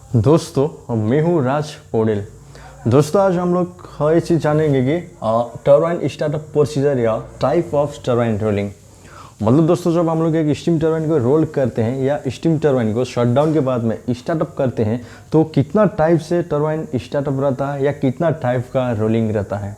दोस्तों मैं हूँ राज पौडेल। दोस्तों आज हम लोग ये चीज़ जानेंगे कि टरबाइन स्टार्टअप प्रोसीजर या टाइप ऑफ टरबाइन रोलिंग। मतलब दोस्तों जब हम लोग एक स्टीम टरबाइन को रोल करते हैं या स्टीम टरबाइन को शटडाउन के बाद में स्टार्टअप करते हैं तो कितना टाइप से टरबाइन स्टार्टअप रहता है या कितना टाइप का रोलिंग रहता है,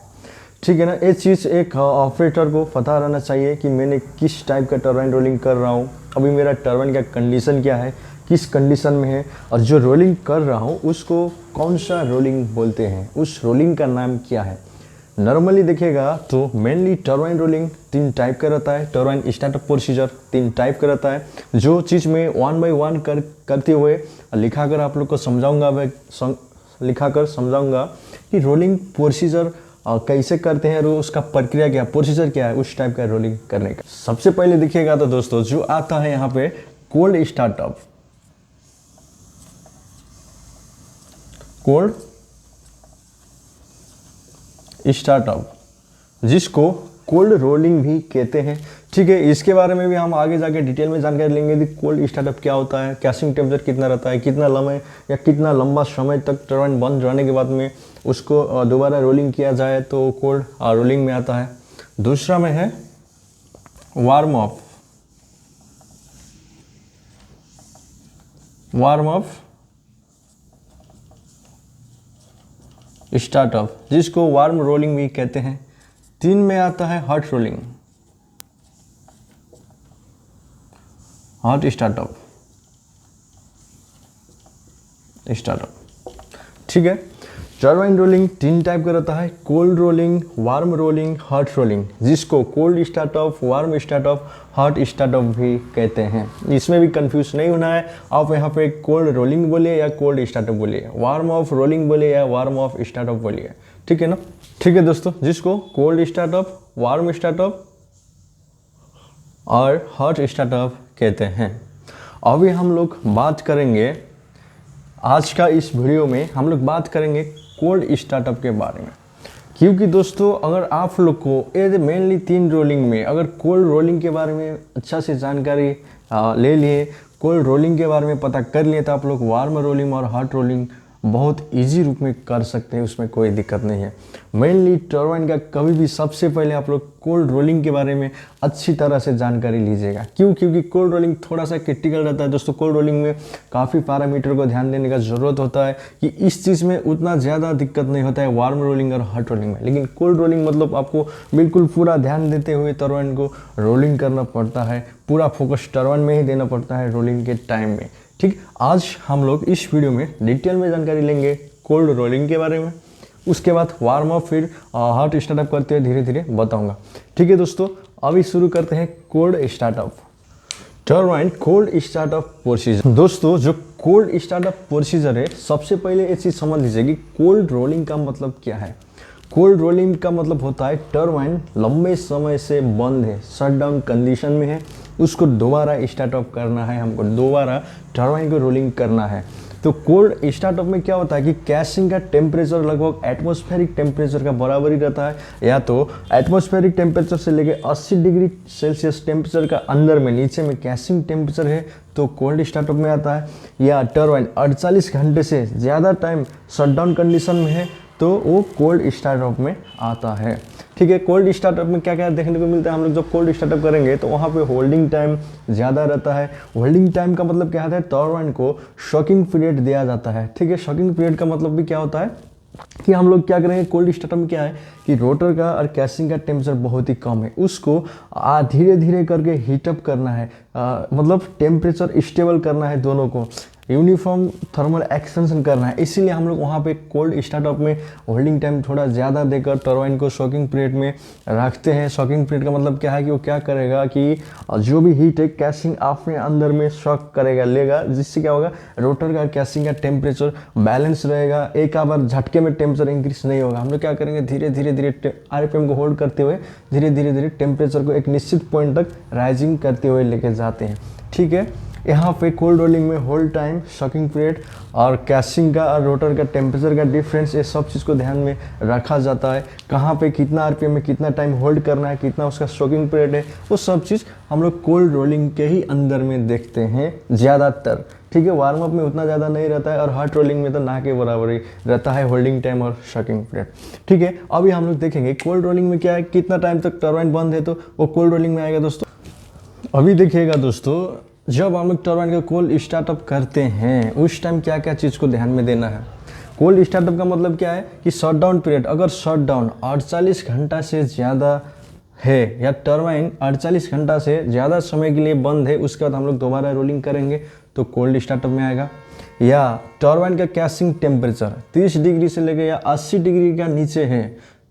ठीक है ना। ये चीज़ एक ऑपरेटर को पता रहना चाहिए कि मैंने किस टाइप का टरबाइन रोलिंग कर रहा हूँ, अभी मेरा टरबाइन का कंडीशन क्या है, किस कंडीशन में है, और जो रोलिंग कर रहा हूँ उसको कौन सा रोलिंग बोलते हैं, उस रोलिंग का नाम क्या है। नॉर्मली देखिएगा तो मेनली टरबाइन रोलिंग 3 टाइप का रहता है, टरबाइन स्टार्टअप प्रोसीजर 3 टाइप का रहता है। जो चीज़ मैं 1 बाय 1 करते हुए लिखा कर आप लोग को समझाऊंगा, कि रोलिंग प्रोसीजर कैसे करते हैं और उसका प्रक्रिया क्या, प्रोसीजर क्या है उस टाइप का रोलिंग करने का। सबसे पहले देखिएगा तो दोस्तों जो आता है यहाँ पे कोल्ड स्टार्टअप, कोल्ड स्टार्टअप जिसको कोल्ड रोलिंग भी कहते हैं, ठीक है। इसके बारे में भी हम आगे जाके डिटेल में जानकारी लेंगे कि कोल्ड स्टार्टअप क्या होता है, कैसिंग टेम्परेचर कितना रहता है, कितना लंबे या कितना लंबा समय तक टरबाइन बंद रहने के बाद में उसको दोबारा रोलिंग किया जाए तो कोल्ड रोलिंग में आता है। दूसरा में है वार्म अप स्टार्टअप जिसको वार्म रोलिंग भी कहते हैं। 3 में आता है हॉट रोलिंग, हॉट स्टार्टअप, ठीक है। टरबाइन रोलिंग 3 टाइप का रहता है, cold rolling, warm rolling, hot rolling, जिसको cold startup, warm startup, hot startup भी कहते हैं। इसमें भी कंफ्यूज नहीं होना है, आप यहाँ पे कोल्ड रोलिंग बोलिए या कोल्ड स्टार्टअप बोलिए, वार्म ऑफ रोलिंग बोलिए या वार्म ऑफ स्टार्टअप बोलिए, ठीक है ना। ठीक है दोस्तों, जिसको कोल्ड स्टार्टअप, वार्म स्टार्टअप और हॉट स्टार्टअप कहते हैं। अभी हम लोग बात करेंगे, आज का इस वीडियो में हम लोग बात करेंगे कोल्ड स्टार्टअप के बारे में, क्योंकि दोस्तों अगर आप लोग को ये मेनली 3 रोलिंग में अगर कोल्ड रोलिंग के बारे में अच्छा से जानकारी ले लिए, कोल्ड रोलिंग के बारे में पता कर लिए, तो आप लोग वार्म रोलिंग और हॉट रोलिंग बहुत इजी रूप में कर सकते हैं, उसमें कोई दिक्कत नहीं है। मेनली टरबाइन का कभी भी सबसे पहले आप लोग कोल्ड रोलिंग के बारे में अच्छी तरह से जानकारी लीजिएगा। क्योंकि कोल्ड रोलिंग थोड़ा सा क्रिटिकल रहता है दोस्तों। कोल्ड रोलिंग में काफ़ी पैरामीटर को ध्यान देने का ज़रूरत होता है कि इस चीज़ में उतना ज़्यादा दिक्कत नहीं होता है वार्म रोलिंग और हॉट रोलिंग में, लेकिन कोल्ड रोलिंग मतलब आपको बिल्कुल पूरा ध्यान देते हुए टरबाइन को रोलिंग करना पड़ता है, पूरा फोकस टरबाइन में ही देना पड़ता है रोलिंग के टाइम में, ठीक। आज हम लोग इस वीडियो में डिटेल में जानकारी लेंगे कोल्ड रोलिंग के बारे में, उसके बाद वार्म अप, फिर हॉट स्टार्टअप करते हुए धीरे धीरे बताऊंगा, ठीक है दोस्तों। अभी शुरू करते हैं cold startup, turbine cold startup procedure. दोस्तों जो कोल्ड स्टार्टअप प्रोसीजर है, सबसे पहले ये चीज़ समझ लीजिए कि कोल्ड रोलिंग का मतलब क्या है। कोल्ड रोलिंग का मतलब होता है टरबाइन लंबे समय से बंद है, शटडाउन कंडीशन में है, उसको दोबारा स्टार्टअप करना है, हमको दोबारा टरबाइन को रोलिंग करना है। तो कोल्ड स्टार्टअप में क्या होता है कि कैसिंग का टेम्परेचर लगभग एटमॉस्फेरिक टेम्परेचर का बराबर ही रहता है, या तो एटमॉस्फेरिक टेम्परेचर से लेके 80 डिग्री सेल्सियस टेम्परेचर का अंदर में नीचे में कैसिंग टेम्परेचर है तो कोल्ड स्टार्टअप में आता है, या टरबाइन 48 घंटे से ज़्यादा टाइम शटडाउन कंडीशन में है तो वो कोल्ड स्टार्टअप में आता है, ठीक है। कोल्ड स्टार्टअप में क्या क्या देखने को मिलता है, हम लोग जब कोल्ड स्टार्टअप करेंगे तो वहाँ पे होल्डिंग टाइम ज़्यादा रहता है। होल्डिंग टाइम का मतलब क्या होता है, टरबाइन को शॉकिंग पीरियड दिया जाता है, ठीक है। शॉकिंग पीरियड का मतलब भी क्या होता है कि हम लोग क्या करेंगे, कोल्ड स्टार्टअप में क्या है कि रोटर का और कैसिंग का टेम्परेचर बहुत ही कम है, उसको धीरे धीरे करके हीटअप करना है, मतलब टेम्परेचर स्टेबल करना है, दोनों को यूनिफॉर्म थर्मल एक्सपेंशन करना है। इसीलिए हम लोग वहाँ पे कोल्ड स्टार्टअप में होल्डिंग टाइम थोड़ा ज़्यादा देकर टरबाइन को शॉकिंग पीरियड में रखते हैं। शॉकिंग पीरियड का मतलब क्या है कि वो क्या करेगा कि जो भी हीट है कैसिंग अपने अंदर में शॉक करेगा, लेगा, जिससे क्या होगा रोटर का कैसिंग का टेम्परेचर बैलेंस रहेगा, एक बार झटके में टेम्परेचर इंक्रीज नहीं होगा। हम लोग क्या करेंगे, धीरे धीरे आरपीएम को होल्ड करते हुए धीरे धीरे टेम्परेचर को एक निश्चित पॉइंट तक राइजिंग करते हुए लेके जाते हैं, ठीक है। यहाँ पे कोल्ड रोलिंग में होल्ड टाइम, शॉकिंग पीरियड और कैसिंग का और रोटर का टेम्परेचर का डिफरेंस, ये सब चीज़ को ध्यान में रखा जाता है। कहाँ पे कितना आरपीएम में कितना टाइम होल्ड करना है, कितना उसका शॉकिंग पीरियड है, वो सब चीज़ हम लोग कोल्ड रोलिंग के ही अंदर में देखते हैं ज़्यादातर, ठीक है, वार्म अप में उतना ज़्यादा नहीं रहता है और हॉट रोलिंग में तो ना के बराबर ही रहता है होल्डिंग टाइम और शॉकिंग पीरियड। ठीक है, अभी हम लोग देखेंगे कोल्ड रोलिंग में क्या है, कितना टाइम तक टरबाइन बंद है तो वो कोल्ड रोलिंग में आएगा दोस्तों। अभी देखिएगा दोस्तों, जब हम लोग टरबाइन का कोल्ड स्टार्टअप करते हैं उस टाइम क्या क्या चीज़ को ध्यान में देना है। कोल्ड स्टार्टअप का मतलब क्या है कि शटडाउन पीरियड, अगर शटडाउन 48 घंटा से ज़्यादा है या टरबाइन 48 घंटा से ज़्यादा समय के लिए बंद है, उसके बाद हम लोग दोबारा रोलिंग करेंगे तो कोल्ड स्टार्टअप में आएगा। या टरबाइन का कैसिंग टेम्परेचर 30 डिग्री से लेकर या 80 डिग्री का नीचे है,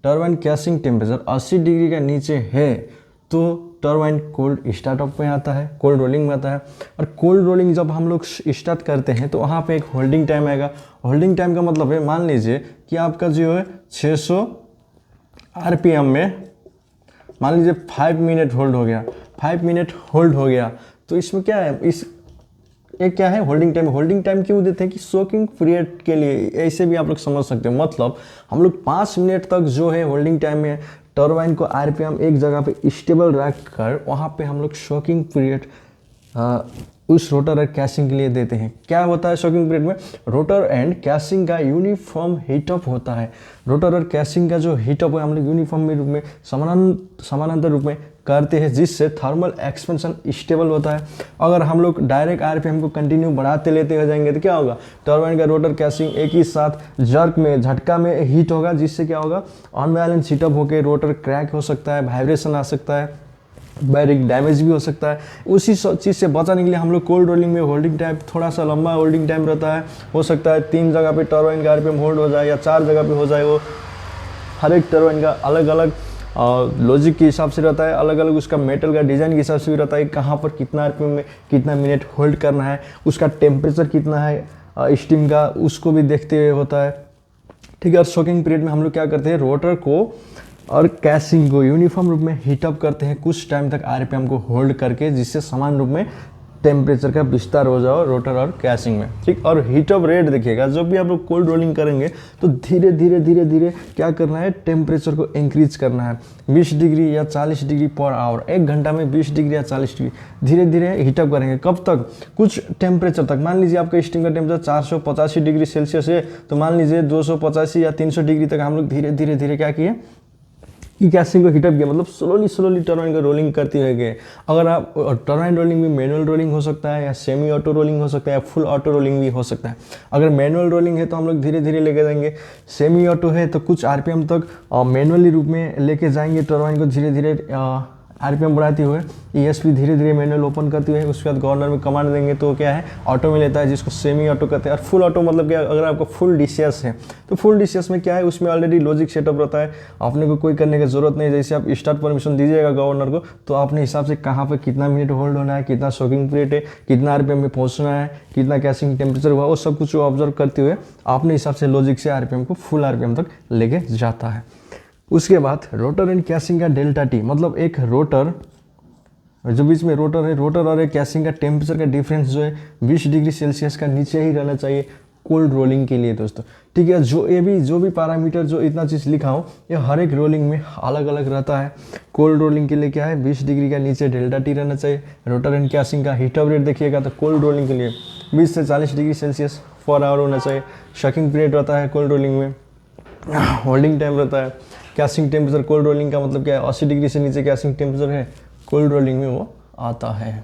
टरबाइन कैसिंग टेम्परेचर 80 डिग्री का नीचे है तो टरबाइन कोल्ड स्टार्टअप में आता है, कोल्ड रोलिंग में आता है। और कोल्ड रोलिंग जब हम लोग स्टार्ट करते हैं तो वहाँ पे एक होल्डिंग टाइम आएगा। होल्डिंग टाइम का मतलब है, मान लीजिए कि आपका जो है 600 आरपीएम में मान लीजिए 5 मिनट होल्ड हो गया, 5 मिनट होल्ड हो गया तो इसमें क्या है, इस एक क्या है होल्डिंग टाइम। होल्डिंग टाइम क्यों देते हैं कि सोकिंग पीरियड के लिए, ऐसे भी आप लोग समझ सकते हो। मतलब हम लोग 5 मिनट तक जो है होल्डिंग टाइम में टरबाइन को आरपीएम एक जगह पे स्टेबल रख कर वहाँ पे हम लोग शॉकिंग पीरियड उस रोटर और कैसिंग के लिए देते हैं। क्या होता है शॉकिंग पीरियड में, रोटर एंड कैसिंग का यूनिफॉर्म हीटअप होता है। रोटर और कैसिंग का जो हीटअप है हम लोग यूनिफॉर्म रूप में समानांतर रूप में करते हैं, जिससे थर्मल एक्सपेंशन स्टेबल होता है। अगर हम लोग डायरेक्ट आरपीएम को कंटिन्यू बढ़ाते लेते हो जाएंगे तो क्या होगा, टरबाइन का रोटर कैसिंग एक ही साथ जर्क में झटका में हीट होगा, जिससे क्या होगा अनबैलेंस हीटअप होकर रोटर क्रैक हो सकता है, वाइब्रेशन आ सकता है, बैरिंग डैमेज भी हो सकता है। उसी चीज़ से बचाने के लिए हम लोग कोल्ड रोलिंग में होल्डिंग टाइम थोड़ा सा लंबा होल्डिंग टाइम रहता है। हो सकता है 3 जगह पे टरबाइन का आरपीएम होल्ड हो जाए या 4 जगह पे हो जाए, वो हर एक टरबाइन का अलग अलग लॉजिक के हिसाब से रहता है, अलग अलग उसका मेटल का डिज़ाइन के हिसाब से भी रहता है, कहाँ पर कितना आरपीएम में कितना मिनट होल्ड करना है, उसका टेम्परेचर कितना है स्टीम का, उसको भी देखते हुए होता है। ठीक है, और शॉकिंग पीरियड में हम लोग क्या करते हैं, रोटर को और कैसिंग को यूनिफॉर्म रूप में हीटअप करते हैं कुछ टाइम तक आरपीएम को होल्ड करके, जिससे समान रूप में टेम्परेचर का विस्तार हो जाओ रोटर और कैसिंग में। ठीक, और हीटअप रेट देखिएगा, जब भी आप लोग कोल्ड रोलिंग करेंगे तो धीरे धीरे क्या करना है, टेम्परेचर को इंक्रीज करना है 20 डिग्री या 40 डिग्री पर आवर, 1 घंटा में 20 डिग्री या 40 डिग्री धीरे धीरे हीटअप करेंगे। कब तक, कुछ टेम्परेचर तक। मान लीजिए आपका स्टीम का टेम्परेचर 485 डिग्री सेल्सियस है तो मान लीजिए 285 या 300 डिग्री तक हम लोग धीरे धीरे क्या किए कि कैसिंग को हीटअप किया, मतलब स्लोली टरबाइन को रोलिंग करते रह गए। अगर आप टरबाइन रोलिंग में मैनुअल रोलिंग हो सकता है या सेमी ऑटो रोलिंग हो सकता है या फुल ऑटो रोलिंग भी हो सकता है। अगर मैनुअल रोलिंग है तो हम लोग धीरे धीरे लेके जाएंगे, सेमी ऑटो है तो कुछ आरपीएम तक मैनुअली रूप में लेके जाएंगे टरबाइन को धीरे धीरे आरपीएम बढ़ाते हुए, ईएसपी धीरे धीरे मैनुअल ओपन करते हुए, उसके बाद गवर्नर में कमांड देंगे तो क्या है ऑटो में लेता है, जिसको सेमी ऑटो कहते हैं। और फुल ऑटो मतलब क्या, अगर आपका फुल डीसीएस है तो फुल डीसीएस में क्या है, उसमें ऑलरेडी लॉजिक सेटअप रहता है, आपने को कोई करने की जरूरत नहीं। जैसे आप स्टार्ट परमिशन दीजिएगा गवर्नर को तो अपने हिसाब से कहाँ पर कितना मिनट होल्ड होना है, कितना शॉकिंग पीरियड है, कितना आरपीएम में पहुँचना है, कितना कैसिंग टेम्परेचर हुआ, वो सब कुछ ऑब्जर्व करते हुए अपने हिसाब से लॉजिक से आरपीएम को फुल आरपीएम तक लेके जाता है। उसके बाद रोटर एंड कैसिंग का डेल्टा टी, मतलब एक रोटर जो बीच में रोटर है, रोटर और एक कैसिंग का टेम्परेचर का डिफरेंस जो है 20 डिग्री सेल्सियस का नीचे ही रहना चाहिए कोल्ड रोलिंग के लिए दोस्तों। ठीक है, जो भी पैरामीटर जो इतना चीज़ लिखा हूँ ये हर एक रोलिंग में अलग अलग रहता है। कोल्ड रोलिंग के लिए क्या है, 20 डिग्री का नीचे डेल्टा टी रहना चाहिए। रोटर एंड कैसिंग का हीटअप रेट देखिएगा तो कोल्ड रोलिंग के लिए 20 से 40 डिग्री सेल्सियस पर आवर होना चाहिए। शॉकिंग पीरियड रहता है कोल्ड रोलिंग में, होल्डिंग टाइम रहता है। कैसिंग टेम्परेचर कोल्ड रोलिंग का मतलब क्या है, 80 डिग्री से नीचे कैसिंग टेम्परेचर है, कोल्ड रोलिंग में वो आता है।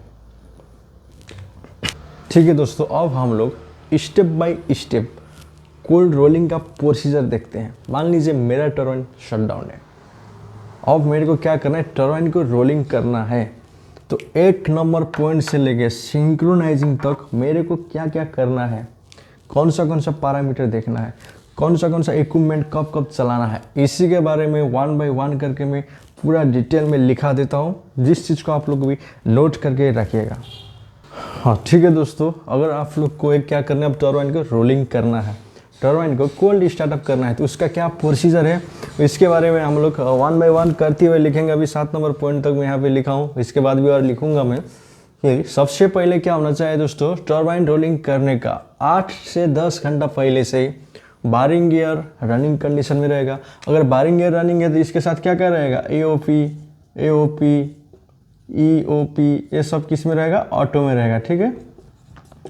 ठीक है दोस्तों, अब हम लोग step by step cold rolling का प्रोसीजर देखते हैं। मान लीजिए मेरा टरबाइन शटडाउन है, अब मेरे को क्या करना है, टरबाइन को रोलिंग करना है। तो 1 नंबर पॉइंट से लेके सिंक्रोनाइजिंग तक मेरे को क्या क्या करना है, कौन सा पैरामीटर देखना है, कौन सा इक्विपमेंट कब कब चलाना है, इसी के बारे में 1 बाय 1 करके मैं पूरा डिटेल में लिखा देता हूँ, जिस चीज़ को आप लोग भी नोट करके रखिएगा। हाँ ठीक है दोस्तों, अगर आप लोग को एक क्या करना है, अब टरबाइन को रोलिंग करना है, टरबाइन को कोल्ड स्टार्टअप करना है तो उसका क्या प्रोसीजर है, इसके बारे में हम लोग 1 बाय 1 करते हुए लिखेंगे। अभी 7 नंबर पॉइंट तक मैं यहाँ पे लिखा हूँ, इसके बाद भी और लिखूंगा मैं। कि सबसे पहले क्या होना चाहिए दोस्तों, टरबाइन रोलिंग करने का 8 से 10 घंटा पहले से ही बारिंग गियर रनिंग कंडीशन में रहेगा। अगर बारिंग गियर रनिंग है तो इसके साथ क्या क्या रहेगा, एओपी, ईओपी, ये सब किस में रहेगा, ऑटो में रहेगा। ठीक है,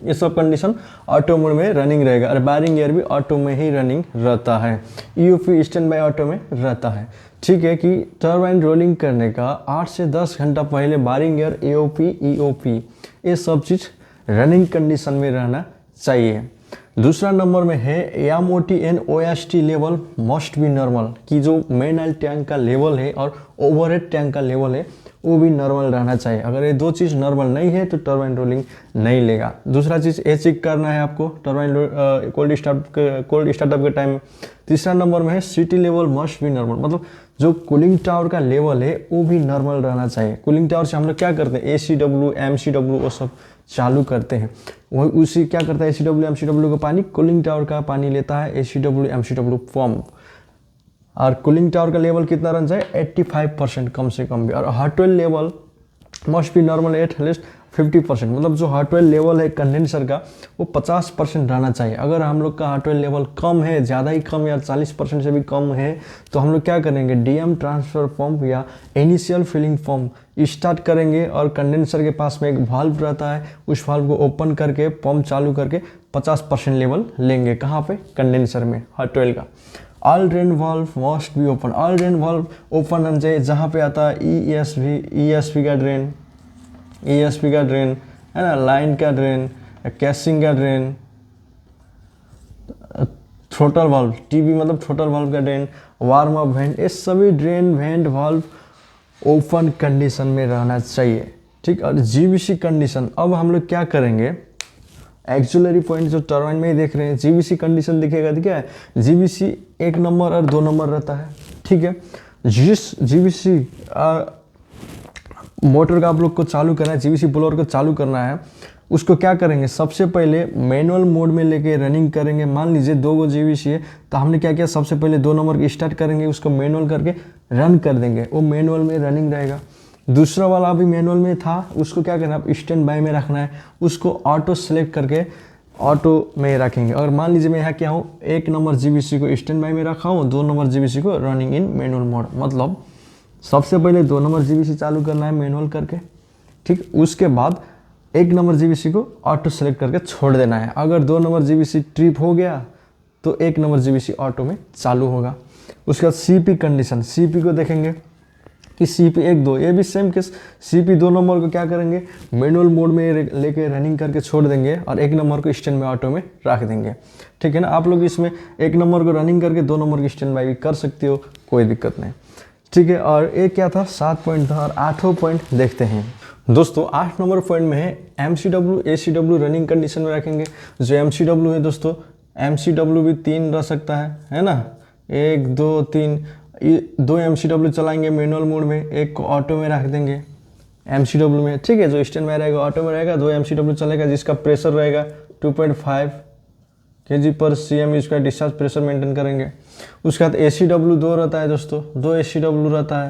ये सब कंडीशन ऑटो मोड में रनिंग रहेगा और बारिंग गियर भी ऑटो में ही रनिंग रहता है। ईओपी स्टैंड बाय ऑटो में रहता है। ठीक है कि टरबाइन रोलिंग करने का 8 से 10 घंटा पहले बारिंग गियर, एओपी, ईओपी ये सब चीज़ रनिंग कंडीशन में रहना चाहिए। दूसरा नंबर में है MOT and OST level must be normal, कि जो मेन ऑयल टैंक का लेवल है और ओवरहेड टैंक का लेवल है वो भी नॉर्मल रहना चाहिए। अगर ये दो चीज़ नॉर्मल नहीं है तो टरबाइन रोलिंग नहीं लेगा। दूसरा चीज़ ये चेक करना है आपको टरबाइन कोल्ड स्टार्टअप के टाइम में। तीसरा नंबर में है city level must be normal, मतलब जो कूलिंग टावर का लेवल है वो भी नॉर्मल रहना चाहिए। कूलिंग टावर से हम लोग क्या करते हैं, ACW, MCW वो सब चालू करते हैं। वही उसी क्या करता है, ACW, MCW का पानी कूलिंग टावर का पानी लेता है ACW, MCW पंप। और कूलिंग टावर का लेवल कितना रहना चाहिए, 85% कम से कम भी। और hot oil level must be normal at least 50%, मतलब जो हॉट ऑयल लेवल है कंडेंसर का वो 50% रहना चाहिए। अगर हम लोग का हॉट ऑयल लेवल कम है, ज़्यादा ही कम या 40% से भी कम है, तो हम लोग क्या करेंगे, DM ट्रांसफ़र पंप या इनिशियल फिलिंग पंप स्टार्ट करेंगे और कंडेंसर के पास में एक वाल्व रहता है, उस वाल्व को ओपन करके पंप चालू करके 50% लेवल लेंगे। कहाँ पे, कंडेंसर में हॉट ऑयल का। All drain valve must be open, all drain valve open रहना चाहिए। जहाँ पे आता है ESP का ड्रेन, ESP का ड्रेन है ना, लाइन का ड्रेन, कैसिंग का ड्रेन, थ्रोटल वाल्व, TB मतलब थ्रोटल वाल्व का ड्रेन, वार्म अप वेंट, ये सभी drain vent valve open condition में रहना चाहिए। ठीक। और GBC कंडीशन, अब हम लोग क्या करेंगे, एक्सुलरी पॉइंट जो टरबाइन में ही देख रहे हैं, GBC कंडीशन दिखेगा, क्या है, GBC 1 नंबर और 2 नंबर रहता है। ठीक है। जिस GBC मोटर का आप लोग को चालू करना है, GBC ब्लोअर को चालू करना है, उसको क्या करेंगे, सबसे पहले मैनुअल मोड में लेके रनिंग करेंगे। मान लीजिए 2 गो GBC है तो हमने क्या किया, सबसे पहले 2 नंबर की स्टार्ट करेंगे, उसको मैनुअल करके रन कर देंगे, वो मैनुअल में रनिंग रहेगा। दूसरा वाला अभी मैनुअल में था, उसको क्या करना है, आप स्टैंड बाय में रखना है, उसको ऑटो सेलेक्ट करके ऑटो में रखेंगे। और मान लीजिए मैं यहाँ क्या हूँ, 1 नंबर GBC को स्टैंड बाय में रखा हूँ, 2 नंबर GBC को रनिंग इन मैनुअल मोड, मतलब सबसे पहले 2 नंबर GBC चालू करना है मैनुअल करके। ठीक। उसके बाद 1 नंबर GBC को ऑटो सेलेक्ट करके छोड़ देना है। अगर 2 नंबर GBC ट्रिप हो गया तो 1 नंबर GBC ऑटो में चालू होगा। उसके बाद CP कंडीशन, CP को देखेंगे कि CP 1, 2, ये भी सेम केस। CP 2 नंबर को क्या करेंगे, मैनुअल मोड में लेके रनिंग करके छोड़ देंगे और 1 नंबर को स्टैंड बाय ऑटो में रख देंगे। ठीक है ना। आप लोग इसमें 1 नंबर को रनिंग करके 2 नंबर की स्टैंड बाय भी कर सकते हो, कोई दिक्कत नहीं। ठीक है। और एक क्या था, 7 पॉइंट था, और 8वां पॉइंट देखते हैं दोस्तों। 8 नंबर पॉइंट में है MCW, ACW रनिंग कंडीशन में रखेंगे। जो MCW है दोस्तों, MCW भी 3 रह सकता है ना, 1, 2, 3, 2 MCW चलाएंगे मैनुअल मोड में, 1 को ऑटो में रख देंगे MCW में। ठीक है। जो स्टैंड बाय रहेगा ऑटो में रहेगा, 2 MCW चलेगा जिसका प्रेशर रहेगा 2.5 kg/cm, इसका डिस्चार्ज प्रेशर मेंटेन करेंगे। उसके बाद ACW 2 रहता है दोस्तों, 2 ACW रहता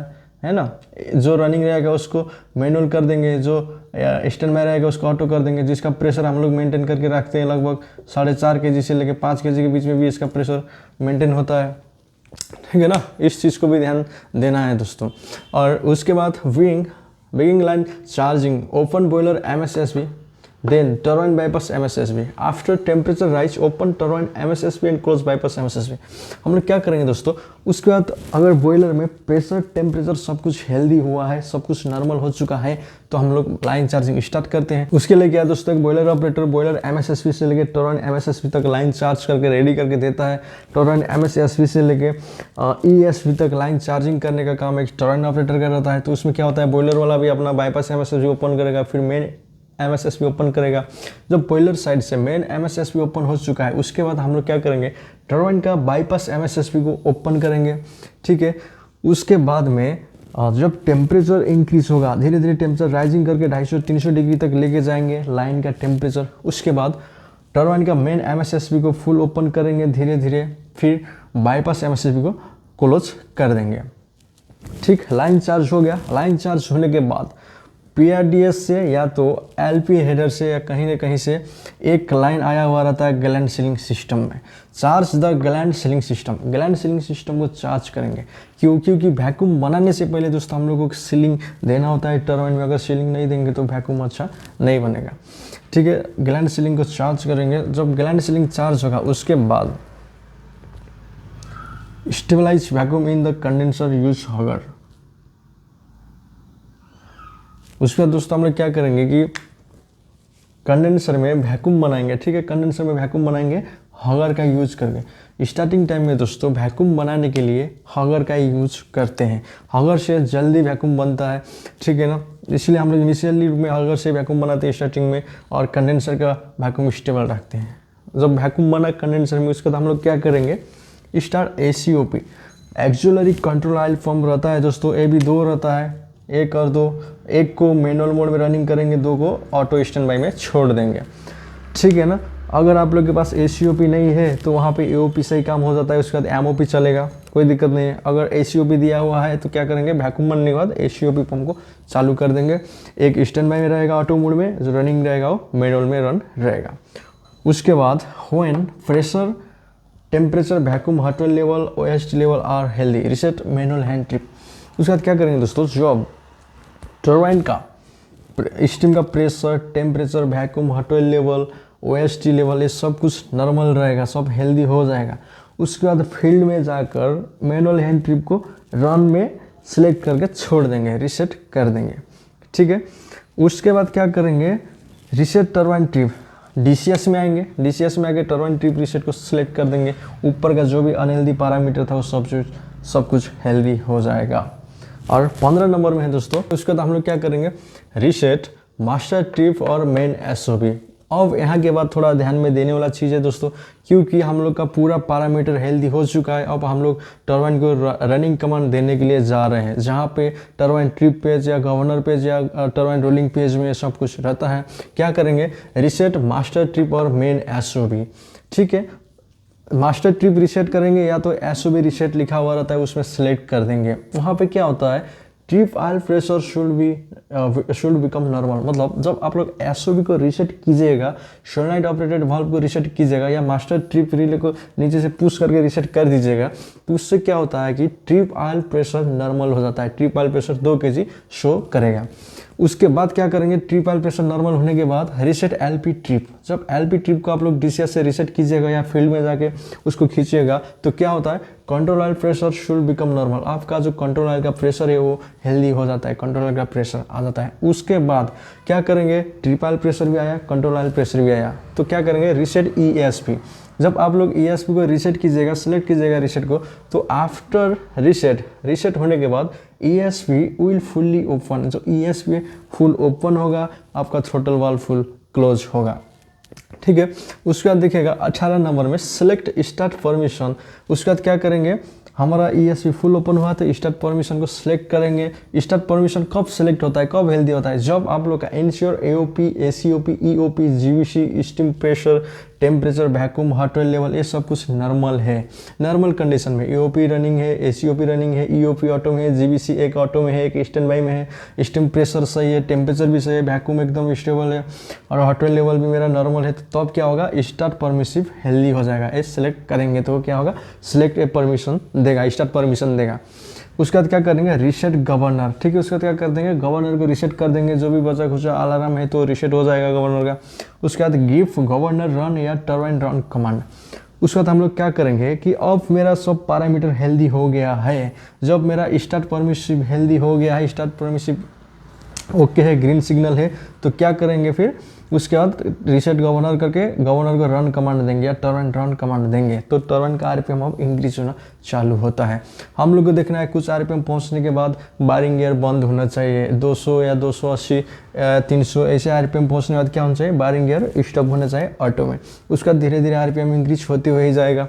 है ना। जो रनिंग रहेगा उसको मैनुअल कर देंगे, जो स्टैंड बाय रहेगा उसको ऑटो कर देंगे, जिसका प्रेशर हम लोग मेंटेन करके रखते हैं लगभग 4.5 kg से लेकर 5 kg के बीच में भी इसका प्रेशर मेंटेन होता है। ठीक है ना, इस चीज़ को भी ध्यान देना है दोस्तों। और उसके बाद wing line charging, open boiler MSSB, then turbine bypass MSSB, after temperature rise open turbine MSSB and close bypass MSSB। हम लोग क्या करेंगे दोस्तों, उसके बाद अगर बॉयलर में प्रेशर, टेम्परेचर सब कुछ हेल्दी हुआ है, सब कुछ नॉर्मल हो चुका है, तो हम लोग लाइन चार्जिंग स्टार्ट करते हैं। उसके लिए क्या दोस्तों, एक बॉयलर ऑपरेटर बॉयलर MSSB से लेके टरबाइन MSSB तक लाइन चार्ज करके रेडी करके देता है। टरबाइन MSSB से लेके ESB तक लाइन चार्जिंग करने का काम एक टरबाइन ऑपरेटर का रहता है। तो उसमें क्या होता है, बॉयलर वाला भी अपना बाईपास MSSB ओपन करेगा, फिर मेन MSSB ओपन करेगा। जब बॉयलर साइड से मेन MSSB ओपन हो चुका है, उसके बाद हम लोग क्या करेंगे, टरबाइन का बाईपास MSSB को ओपन करेंगे। ठीक है। उसके बाद में जब टेम्परेचर इंक्रीज होगा, धीरे धीरे टेम्परेचर राइजिंग करके 250-300 डिग्री तक लेके जाएंगे लाइन का टेम्परेचर। उसके बाद टरबाइन का मेन MSSB को फुल ओपन करेंगे धीरे धीरे, फिर बाईपास MSSB को क्लोज कर देंगे। ठीक। लाइन चार्ज हो गया। लाइन चार्ज होने के बाद पीआरडीएस से या तो एलपी हेडर से या कहीं ना कहीं से एक लाइन आया हुआ रहता है ग्लैंड सीलिंग सिस्टम में, charge the gland ceiling system. Gland ceiling system को चार्ज करेंगे क्योंकि वैक्यूम बनाने से पहले दोस्तों हम लोगों को सीलिंग देना होता है टरबाइन में। अगर सीलिंग नहीं देंगे तो वैक्यूम अच्छा नहीं बनेगा, ठीक है। ग्लैंड सीलिंग को चार्ज करेंगे। जब ग्लैंड सीलिंग चार्ज होगा उसके बाद stabilise vacuum in the condenser use होगा। उसके बाद दोस्तों हम लोग क्या करेंगे कि कंडेंसर में वैक्यूम बनाएंगे, ठीक है। कंडेंसर में वैक्यूम बनाएंगे हगर का यूज करके। स्टार्टिंग टाइम में दोस्तों वैक्यूम बनाने के लिए हगर का यूज करते हैं। हगर से जल्दी वैक्यूम बनता है, ठीक है ना। इसलिए हम लोग इनिशियली में हगर से वैक्यूम बनाते हैं स्टार्टिंग में, और कंडेंसर का वैक्यूम स्टेबल रखते हैं। जब वैक्यूम बना कंडेंसर में उसके बाद हम लोग क्या करेंगे, start ACOP axillary control oil pump रहता है दोस्तों। ये भी 2 रहता है, 1 और 2। 1 को मैनुअल मोड में रनिंग करेंगे, 2 को ऑटो स्टैंड बाई में छोड़ देंगे, ठीक है ना। अगर आप लोग के पास ACOP नहीं है तो वहाँ पे AOP से ही काम हो जाता है। उसके बाद MOP चलेगा, कोई दिक्कत नहीं है। अगर ACOP दिया हुआ है तो क्या करेंगे, वैक्यूम बनने के बाद ACOP पंप को चालू कर देंगे। एक स्टैंड बाई में रहेगा ऑटो मोड में, जो रनिंग रहेगा वो मैनुअल में रन रहेगा। उसके बाद when pressure temperature vacuum hot oil level OHT level are healthy reset manual hand trip. उसके बाद क्या करेंगे दोस्तों, जब टरबाइन का स्टीम का pressure temperature vacuum hot oil level OHT level ये सब कुछ नॉर्मल रहेगा, सब हेल्दी हो जाएगा। उसके बाद फील्ड में जाकर मैनुअल हैंड ट्रिप को रन में सिलेक्ट करके छोड़ देंगे, रिसेट कर देंगे, ठीक है। उसके बाद क्या करेंगे, रिसेट टरबाइन ट्रिप DCS में आएंगे। DCS में आके टरबाइन ट्रिप रिसेट को सिलेक्ट कर देंगे। ऊपर का जो भी अनहेल्दी पैरामीटर था वो सब कुछ हेल्दी हो जाएगा। और 15 नंबर में है दोस्तों, उसके बाद हम लोग क्या करेंगे, रिसेट मास्टर ट्रिप और मेन SOP। अब यहाँ के बाद थोड़ा ध्यान में देने वाला चीज़ है दोस्तों, क्योंकि हम लोग का पूरा पैरामीटर हेल्दी हो चुका है। अब हम लोग टरबाइन को रनिंग कमांड देने के लिए जा रहे हैं, जहाँ पे टरबाइन ट्रिप पेज या गवर्नर पेज या टरबाइन रोलिंग पेज में सब कुछ रहता है। क्या करेंगे, रिसेट मास्टर ट्रिप और मेन SOP, ठीक है। मास्टर ट्रिप रिसेट करेंगे या तो SOP रिसेट लिखा हुआ रहता है, उसमें सेलेक्ट कर देंगे। वहाँ पे क्या होता है, trip oil pressure should become normal. मतलब जब आप लोग SOP को रिसेट कीजिएगा, सोलेनॉइड ऑपरेटेड वाल्व को रिसेट कीजिएगा या मास्टर ट्रिप रिले को नीचे से पुश करके रिसेट कर दीजिएगा, तो उससे क्या होता है कि ट्रिप ऑयल प्रेशर नॉर्मल हो जाता है। Trip oil pressure 2 kg show करेगा। उसके बाद क्या करेंगे, ट्रिप ऑयल प्रेशर नॉर्मल होने के बाद रिसेट LP ट्रिप। जब LP ट्रिप को आप लोग DCS से रिसेट कीजिएगा या फील्ड में जाके उसको खींचिएगा, तो क्या होता है, control oil pressure should become normal. आपका जो कंट्रोल ऑयल का प्रेशर है वो हेल्दी हो जाता है, कंट्रोल ऑयल का प्रेशर आ जाता है। उसके बाद क्या करेंगे, ट्रिप ऑयल प्रेशर भी आया, कंट्रोल ऑयल प्रेशर भी आया, तो क्या करेंगे, रिसेट ESP। जब आप लोग ESP को रिसेट कीजिएगा, सेलेक्ट कीजिएगा रिसेट को, तो आफ्टर रिसेट होने के बाद ESP विल फुल्ली ओपन। जो ESP फुल ओपन होगा, आपका थ्रोटल वाल्व फुल क्लोज होगा, ठीक है। उसके बाद देखिएगा 18 नंबर में सेलेक्ट स्टार्ट परमिशन। उसके बाद क्या करेंगे, हमारा ESP फुल ओपन हुआ तो स्टार्ट परमिशन को सिलेक्ट करेंगे। स्टार्ट परमिशन कब सिलेक्ट होता है, कब हेल्दी होता है, जब आप लोग का ensure AOP ACOP EOP GVC steam pressure temperature vacuum hot oil level ये सब कुछ नॉर्मल है। नॉर्मल कंडीशन में AOP रनिंग है, ACOP रनिंग है, EOP ऑटो में है, GVC एक ऑटो में है, एक स्टैंड बाई में है, स्टीम प्रेशर सही है, टेम्परेचर भी सही है, वैक्यूम एकदम स्टेबल है और हॉट ऑयल लेवल भी मेरा नॉर्मल है, तो तब क्या होगा, स्टार्ट परमिसिव हेल्दी हो जाएगा। ये सिलेक्ट करेंगे तो क्या होगा, सिलेक्ट ए परमिशन देगा, स्टार्ट परमिशन देगा। उसके बाद क्या करेंगे, रिसेट गवर्नर, ठीक है। उसके बाद क्या कर देंगे, गवर्नर को रिसेट कर देंगे। जो भी बचा खुचा अलार्म है तो रिसेट हो जाएगा गवर्नर का। उसके बाद गिव गवर्नर रन या टरबाइन रन कमांड। उसके बाद हम लोग क्या करेंगे कि अब मेरा सब पैरामीटर हेल्दी हो गया है। जब मेरा स्टार्ट परमिसिव हेल्दी हो गया है, स्टार्ट परमिसिव ओके है, ग्रीन सिग्नल है, तो क्या करेंगे फिर उसके बाद रिसेट गवर्नर करके गवर्नर को रन कमांड देंगे या टर्बाइन रन कमांड देंगे, तो टर्बाइन का RPM अब इंक्रीज होना चालू होता है। हम लोग को देखना है कुछ RPM पहुंचने के बाद बारिंग गियर बंद होना चाहिए, 200 या 280 300 ऐसे RPM पहुंचने के बाद क्या होना चाहिए, बारिंग गियर स्टॉप होना चाहिए ऑटो में। उसका धीरे धीरे RPM इंक्रीज होते हुए ही जाएगा,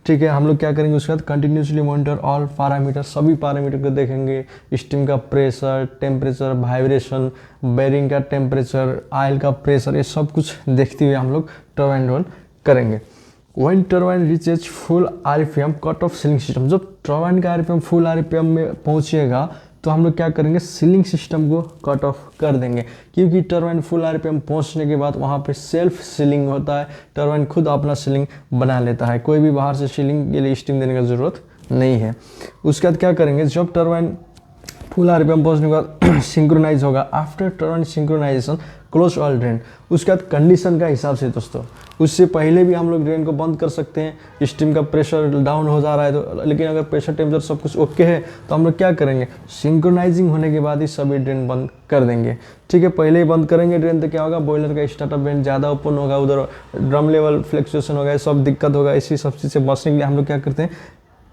ठीक है। हम लोग क्या करेंगे उसके बाद कंटिन्यूसली मॉनिटर ऑल पैरामीटर, सभी पैरामीटर को देखेंगे, स्टीम का प्रेशर, टेम्परेचर, वाइब्रेशन, बेरिंग का टेम्परेचर, ऑयल का प्रेशर, ये सब कुछ देखते हुए हम लोग टरबाइन रन करेंगे। When turbine reaches full RPM cut off ceiling system, जब टरबाइन का RPM फुल RPM में पहुंचेगा तो हम लोग क्या करेंगे, सीलिंग सिस्टम को कट ऑफ कर देंगे, क्योंकि टरबाइन फुल आरपीएम पहुंचने के बाद वहाँ पे सेल्फ सीलिंग होता है, टरबाइन खुद अपना सीलिंग बना लेता है, कोई भी बाहर से सीलिंग के लिए स्टीम देने की ज़रूरत नहीं है। उसके बाद क्या करेंगे, जब टरबाइन फुल आरपीएम पहुंचने के बाद सिंक्रोनाइज होगा, after turn synchronisation close all drain. उसके बाद कंडीशन का हिसाब से दोस्तों, उससे पहले भी हम लोग ड्रेन को बंद कर सकते हैं, स्टीम का प्रेशर डाउन हो जा रहा है तो, लेकिन अगर प्रेशर टेम्परेचर सब कुछ ओके है तो हम लोग क्या करेंगे, सिंक्रोनाइजिंग होने के बाद ही सभी ड्रेन बंद कर देंगे। ठीक है, पहले ही बंद करेंगे ड्रेन तो क्या होगा, बॉयलर का स्टार्टअप वेंट ज़्यादा ओपन होगा, उधर ड्रम लेवल फ्लक्चुएशन होगा, सब दिक्कत होगा। इसी सब चीज़ से बचने के लिए हम लोग क्या करते हैं,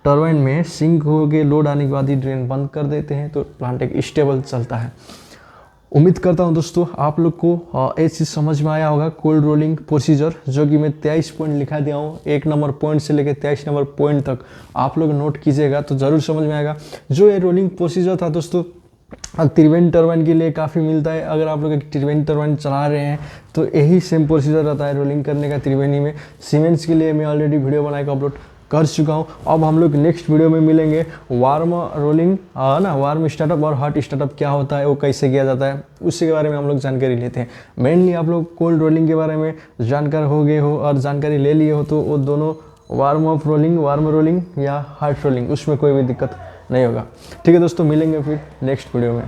टरबाइन में सिंक हो के लोड आने के बाद ही ड्रेन बंद कर देते हैं, तो प्लांट एक स्टेबल चलता है। उम्मीद करता हूं दोस्तों आप लोग को ये चीज़ समझ में आया होगा, कोल्ड रोलिंग प्रोसीजर, जो कि मैं 23 पॉइंट लिखा दिया हूँ, 1 नंबर पॉइंट से लेकर 23 नंबर पॉइंट तक आप लोग नोट कीजिएगा तो ज़रूर समझ में आएगा। जो ये रोलिंग प्रोसीजर था दोस्तों, त्रिवेणी टरबाइन के लिए काफ़ी मिलता है। अगर आप लोग एक त्रिवेणी टरबाइन चला रहे हैं तो यही सेम प्रोसीजर रहता है रोलिंग करने का त्रिवेणी में। सीमेंट्स के लिए मैं ऑलरेडी वीडियो बना के अपलोड कर चुका हूँ। अब हम लोग नेक्स्ट वीडियो में मिलेंगे, वार्म रोलिंग ना, वार्म स्टार्टअप और हॉट स्टार्टअप क्या होता है, वो कैसे किया जाता है, उसी के बारे में हम लोग जानकारी लेते हैं। मेनली आप लोग कोल्ड रोलिंग के बारे में जानकार हो गए हो और जानकारी ले लिए हो तो वो दोनों warm of rolling, warm rolling या हॉट रोलिंग, उसमें कोई भी दिक्कत नहीं होगा। ठीक है दोस्तों, मिलेंगे फिर नेक्स्ट वीडियो में।